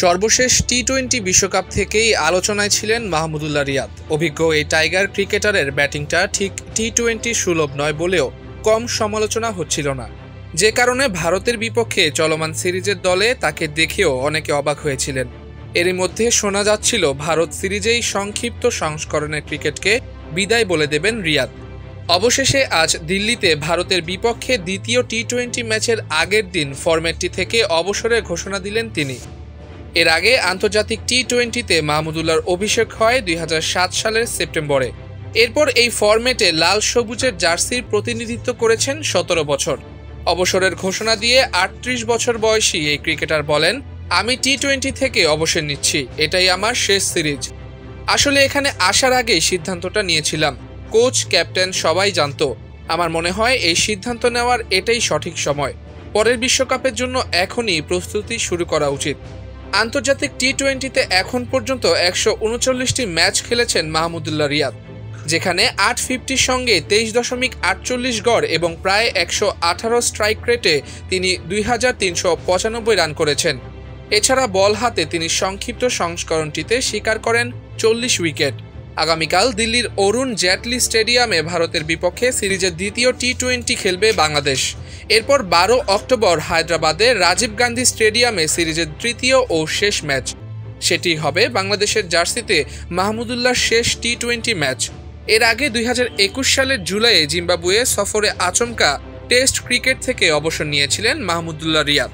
সর্বশেষ টি-20 বিশ্বকাপ থেকেই আলোচনায় ছিলেন মাহমুদুল্লাহ রিয়াদ। অভিজ্ঞ এই টাইগার ক্রিকেটারের ব্যাটিংটা ঠিক টি-20 সুলভ নয় বলেও কম সমালোচনা হচ্ছিল না, যে কারণে ভারতের বিপক্ষে চলমান সিরিজের দলে তাকে দেখেও অনেকে অবাক হয়েছিলেন। এরই মধ্যে শোনা যাচ্ছিল ভারত সিরিজেই সংক্ষিপ্ত সংস্করণের ক্রিকেটকে বিদায় বলে দেবেন রিয়াদ। অবশেষে আজ দিল্লিতে ভারতের বিপক্ষে দ্বিতীয় টি-20 ম্যাচের আগের দিন ফরম্যাটটি থেকে অবসরের ঘোষণা দিলেন তিনি। এর আগে আন্তর্জাতিক টি-20তে মাহমুদুল্লাহর অভিষেক হয় 2007 সালের সেপ্টেম্বরে। এরপর এই ফরম্যাটে লাল সবুজের জার্সির প্রতিনিধিত্ব করেছেন 17 বছর। অবসরের ঘোষণা দিয়ে 38 বছর বয়সী এই ক্রিকেটার বলেন, আমি টি-20 থেকে অবসর নিচ্ছি, এটাই আমার শেষ সিরিজ। আসলে এখানে আসার আগেই সিদ্ধান্তটা নিয়েছিলাম। কোচ, ক্যাপ্টেন সবাই জানতো। আমার মনে হয় এই সিদ্ধান্ত নেওয়ার এটাই সঠিক সময়। পরের বিশ্বকাপের জন্য এখনই প্রস্তুতি শুরু করা উচিত। আন্তর্জাতিক টি-20তে এখন পর্যন্ত 139টি ম্যাচ খেলেছেন মাহমুদুল্লাহ রিয়াদ, যেখানে 850 সঙ্গে 23.48 গড় এবং প্রায় 118 স্ট্রাইক রেটে তিনি 2395 রান করেছেন। এছাড়া বল হাতে তিনি সংক্ষিপ্ত সংস্করণটিতে শিকার করেন 40 উইকেট। আগামীকাল দিল্লির অরুণ জেটলি স্টেডিয়ামে ভারতের বিপক্ষে সিরিজের দ্বিতীয় টি-20 খেলবে বাংলাদেশ। এরপর 12 অক্টোবর হায়দ্রাবাদে রাজীব গান্ধী স্টেডিয়ামে সিরিজের তৃতীয় ও শেষ ম্যাচ। সেটি হবে বাংলাদেশের জার্সিতে মাহমুদুল্লাহর শেষ টি-20 ম্যাচ। এর আগে 2021 সালের জুলাইয়ে জিম্বাবুয়ে সফরে আচমকা টেস্ট ক্রিকেট থেকে অবসর নিয়েছিলেন মাহমুদুল্লাহ রিয়াদ।